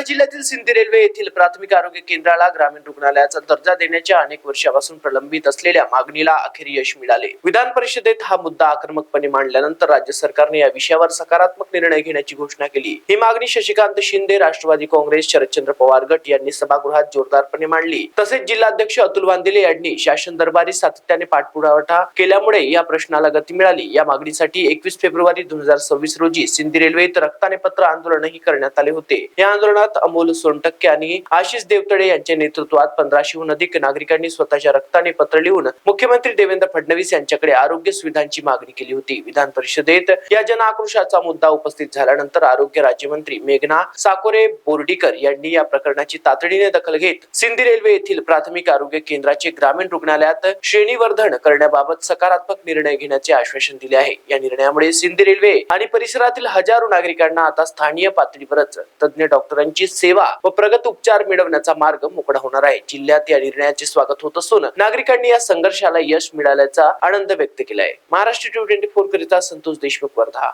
जिल्ह्यातील सिंदी रेल्वे येथील प्राथमिक आरोग्य केंद्राला ग्रामीण रुग्णालयाचा दर्जा देण्याच्या अनेक वर्षापासून प्रलंबित असलेल्या मागणीला अखेर यश मिळाले। विधान परिषदेत हा मुद्दा आक्रमकपणे मांडल्यानंतर राज्य सरकारने या विषयावर सकारात्मक निर्णय घेण्याची घोषणा केली। ही मागणी शशिकांत शिंदे, राष्ट्रवादी काँग्रेस, शरदचंद्र पवार गट यांनी सभागृहात जोरदारपणे मांडली। तसेच जिल्हाध्यक्ष अतुल वांदिले यांनी शासन दरबारी सातत्याने पाठपुरावा केल्यामुळे या प्रश्नाला गती मिळाली। या मागणीसाठी 21 फेब्रुवारी 2026 रोजी सिंदी रेल्वेत रक्ताने पत्र आंदोलनही करण्यात आले होते। या आंदोलनात अमोल सोनटक्के आणि आशिष देवतळे यांच्या नेतृत्वात 1500हून अधिक नागरिकांनी स्वतःच्या रक्ताने पत्र लिहून मुख्यमंत्री देवेंद्र फडणवीस यांच्याकडे आरोग्य सुविधांची मागणी केली होती। विधान परिषदेत या जन आक्रोशाचा मुद्दा उपस्थित झाल्यानंतर आरोग्य राज्यमंत्री मेघना साकोरे बोर्डीकर यांनी या प्रकरणाची तातडीने दखल घेत सिंदी रेल्वे येथील प्राथमिक आरोग्य केंद्राचे ग्रामीण रुग्णालयात श्रेणीवर्धन करण्याबाबत सकारात्मक निर्णय घेण्याचे आश्वासन दिले आहे। या निर्णयामुळे सिंदी रेल्वे आणि परिसरातील हजारो नागरिकांना आता स्थानिक पातळीवरच तज्ञ डॉक्टरांची सेवा व प्रगत उपचार मिळवण्याचा मार्ग मोकळा होणार आहे। जिल्ह्यात या निर्णयाचे स्वागत होत असून नागरिकांनी या संघर्षाला यश मिळाल्याचा आनंद व्यक्त केला आहे। महाराष्ट्र टीव्ही 24 करिता संतोष देशमुख, वर्धा।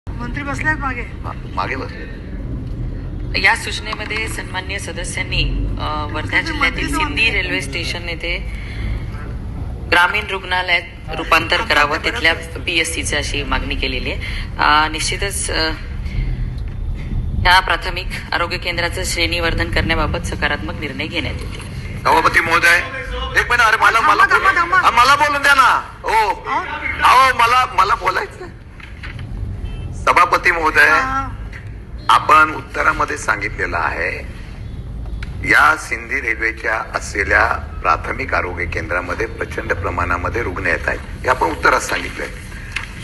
मंत्री बसलेत मागे बसले। या सूचनेमध्ये सन्माननीय सदस्यांनी वर्धा जिल्ह्यातील सिंदी रेल्वे स्टेशन येथे ग्रामीण रुग्णालयात रूपांतर करावं, तिथल्या PSCची अशी मागणी केलेली आहे। निश्चितच या प्राथमिक आरोग्य केंद्राचं श्रेणीवर्धन करण्याबाबत सकारात्मक निर्णय घेण्यात येतील। सभापती महोदय, एक मिनिट, अरे मला बोलून द्या ना। हो, मला बोलायचं। सभापती महोदय, आपण उत्तरामध्ये सांगितलेलं आहे या सिंदी रेल्वेच्या असलेल्या प्राथमिक आरोग्य केंद्रामध्ये प्रचंड प्रमाणामध्ये रुग्ण येत आहेत, हे आपण उत्तरात सांगितलंय।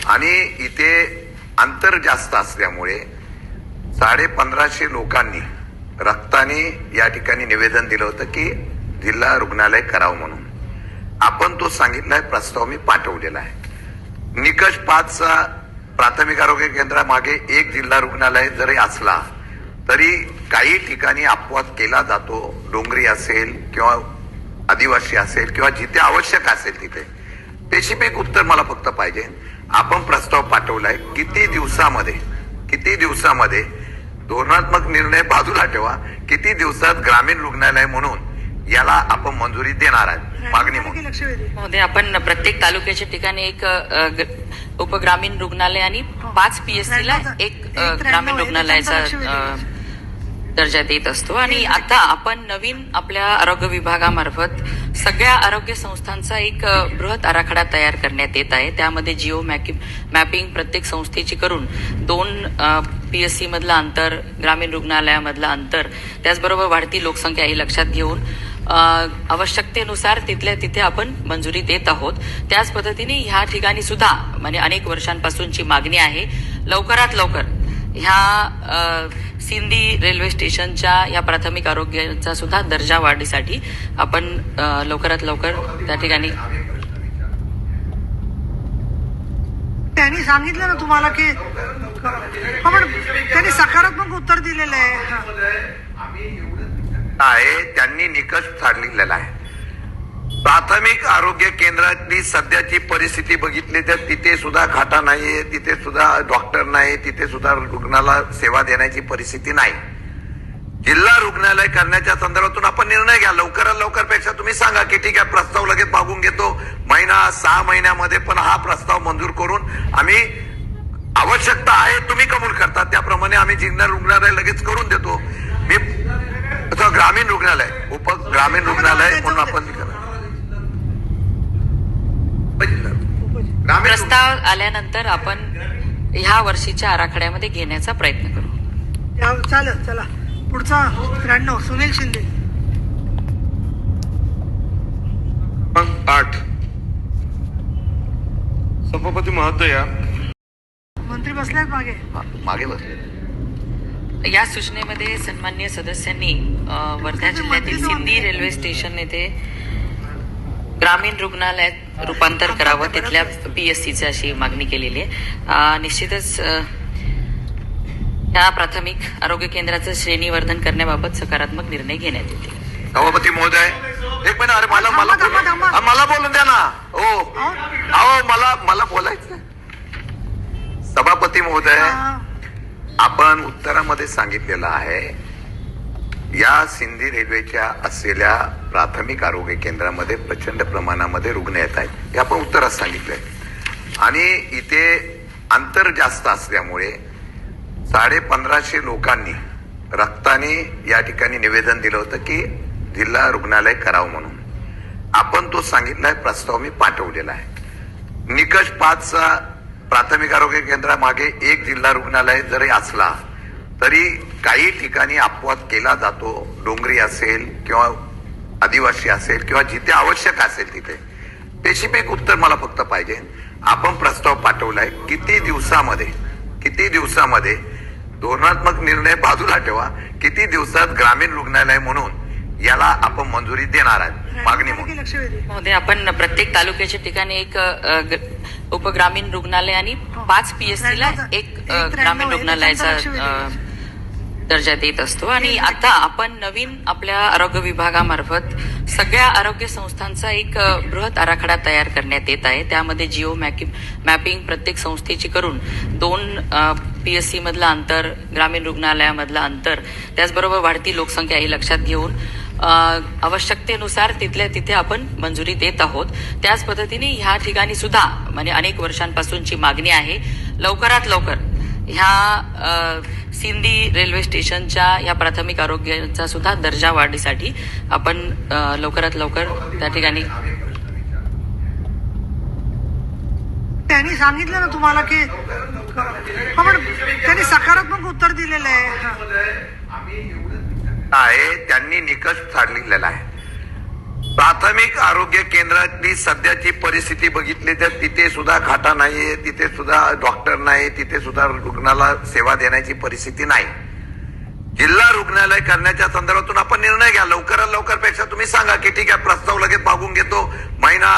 आणि इथे अंतर जास्त असल्यामुळे 1550 लोकांनी रक्ताने या ठिकाणी निवेदन दिलं होतं की जिल्हा रुग्णालय करावं म्हणून। आपण तो सांगितलाय, प्रस्ताव मी पाठवलेला आहे। निकष 5चा प्राथमिक आरोग्य केंद्रामागे एक जिल्हा रुग्णालय जरी असला तरी काही ठिकाणी अपवाद केला जातो, डोंगरी असेल किंवा आदिवासी असेल किंवा जिथे आवश्यक असेल तिथे। स्पेसिफिक उत्तर मला फक्त पाहिजे। आपण प्रस्ताव पाठवलाय, किती दिवसामध्ये धोरणात्मक निर्णय बाजूला ठेवा, किती दिवसात ग्रामीण रुग्णालय म्हणून याला आपण मंजुरी देणार आहे मागणी म्हणून। महोदय, आपण प्रत्येक तालुक्याच्या ठिकाणी एक उपग्रामीण रुग्णालय आणि 5 PSCला एक ग्रामीण रुग्णालयाचा दर्जा देत असतो। आणि आता आपण नवीन आपल्या आरोग्य विभागामार्फत सगळ्या आरोग्य संस्थांचा एक बृहत आराखडा तयार करण्यात येत आहे। त्यामध्ये जिओ मॅपिंग प्रत्येक संस्थेची करून 2 PSC मधलं अंतर, ग्रामीण रुग्णालयामधलं अंतर, त्याचबरोबर वाढती लोकसंख्या ही लक्षात घेऊन आवश्यकतेनुसार तिथल्या तिथे आपण मंजुरी देत आहोत। त्याच पद्धतीने ह्या ठिकाणी सुद्धा म्हणजे अनेक वर्षांपासूनची मागणी आहे, लवकरात लवकर ह्या सिंदी रेल्वे स्टेशनच्या या प्राथमिक आरोग्याचा सुद्धा दर्जा वाढीसाठी आपण लवकरात लवकर त्या ठिकाणी। त्यांनी सांगितलं ना तुम्हाला की पण त्यांनी सकारात्मक उत्तर दिलेलं आहे। त्यांनी निकष काढलेला आहे। प्राथमिक आरोग्य केंद्रातली सध्याची परिस्थिती बघितली तर तिथे सुद्धा खाटा नाहीये, तिथे सुद्धा डॉक्टर नाही, तिथे सुद्धा रुग्णाला सेवा देण्याची परिस्थिती नाही। जिल्हा रुग्णालय करण्याच्या संदर्भातून आपण निर्णय घ्या लवकरात लवकर। पेक्षा तुम्ही सांगा की ठीक आहे, प्रस्ताव लगेच मागून घेतो, 6 महिन्यामध्ये पण हा प्रस्ताव मंजूर करून आम्ही आवश्यकता आहे तुम्ही कबूल करता त्याप्रमाणे आम्ही जिल्हा रुग्णालय लगेच करून देतो। मी ग्रामीण रुग्णालय उपग्रामीण रुग्णालय म्हणून आपण प्रस्ताव आल्यानंतर आपण ह्या वर्षीच्या आराखड्यामध्ये घेण्याचा प्रयत्न करू। चालेल, चला पुढचा 93 सुनील शिंदे। 8 सभापती महोदय, मंत्री बसलेत मागे बसले। या सूचनेमध्ये सन्माननीय सदस्यांनी वर्धा जिल्ह्यातील सिंदी रेल्वे स्टेशन येथे ग्रामीण रुग्णालयात रूपांतर करावं, तिथल्या PSCची अशी मागणी केलेली आहे। निश्चितच या प्राथमिक आरोग्य केंद्राचं श्रेणीवर्धन करण्याबाबत सकारात्मक निर्णय घेण्यात येतील। सभापती महोदय, एक मिनिट, अरे मला बोलून द्या ना। हो, मला बोलायचं। सभापती महोदय, आपण उत्तरामध्ये सांगितलेलं आहे या सिंधी रेल्वेच्या असलेल्या प्राथमिक आरोग्य केंद्रामध्ये प्रचंड प्रमाणामध्ये रुग्ण येत आहेत, हे आपण उत्तरात सांगितलंय. आणि इथे अंतर जास्त असल्यामुळे 1550 लोकांनी रक्ताने या ठिकाणी निवेदन दिलं होतं की जिल्हा रुग्णालय करावं म्हणून. आपण तो सांगितलाय, प्रस्ताव मी पाठवलेला आहे. निकष 5चा प्राथमिक आरोग्य केंद्रामागे एक जिल्हा रुग्णालय जरी असला तरी काही ठिकाणी अपवाद केला जातो. डोंगरी असेल किंवा आदिवासी असेल किंवा जिथे आवश्यक असेल तिथे. स्पेसिफिक उत्तर मला फक्त पाहिजे. आपण प्रस्ताव पाठवलाय, किती दिवसामध्ये धोरणात्मक निर्णय बाजूला ठेवा, किती दिवसात ग्रामीण रुग्णालय म्हणून याला आपण मंजुरी देणार आहे मागणी म्हणून. महोदय, आपण प्रत्येक तालुक्याच्या ठिकाणी एक उपग्रामीण रुग्णालय आणि 5 PSCला एक ग्रामीण रुग्णालयाचा दर्जा देत असतो. आणि आता आपण नवीन आपल्या आरोग्य विभागामार्फत सगळ्या आरोग्य संस्थांचा एक बृहत आराखडा तयार करण्यात येत आहे. त्यामध्ये जिओ मॅपिंग प्रत्येक संस्थेची करून 2 PSC मधलं अंतर, ग्रामीण रुग्णालयामधलं अंतर, त्याचबरोबर वाढती लोकसंख्या ही लक्षात घेऊन आवश्यकतेनुसार तिथल्या तिथे आपण मंजुरी देत आहोत. त्याच पद्धतीने ह्या ठिकाणी सुद्धा म्हणजे अनेक वर्षांपासूनची मागणी आहे. लवकरात लवकर ह्या सिंधी रेल्वे स्टेशनच्या या प्राथमिक आरोग्याचा सुद्धा दर्जा वाढीसाठी आपण लवकरात लवकर त्या ठिकाणी. त्यांनी सांगितलं ना तुम्हाला की पण त्यांनी सकारात्मक उत्तर दिलेलं आहे. त्यांनी निकष सांगितलेला आहे. प्राथमिक आरोग्य केंद्रातली सध्याची परिस्थिती बघितली तर तिथे सुद्धा खाटा नाहीये, तिथे सुद्धा डॉक्टर नाही, तिथे सुद्धा रुग्णाला सेवा देण्याची परिस्थिती नाही. जिल्हा रुग्णालय करण्याच्या संदर्भातून आपण निर्णय घ्या. लवकरात लवकर पेक्षा तुम्ही सांगा की ठीक आहे, प्रस्ताव लगेच मागून घेतो,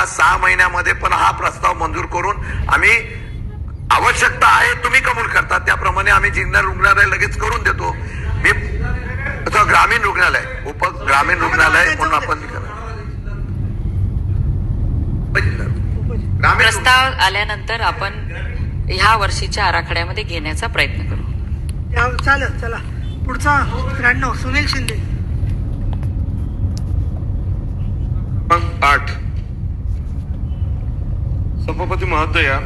6 महिन्यामध्ये पण हा प्रस्ताव मंजूर करून आम्ही आवश्यकता आहे तुम्ही कबूल करता त्याप्रमाणे आम्ही जिल्हा रुग्णालय लगेच करून देतो. मी ग्रामीण रुग्णालय ग्रामीण रुग्णालय म्हणून आपण प्रस्ताव आल्यानंतर आपण ह्या वर्षीच्या आराखड्यामध्ये घेण्याचा प्रयत्न करू. चालेल. चला पुढचा 93 सुनील शिंदे. 8 सभापती महोदया,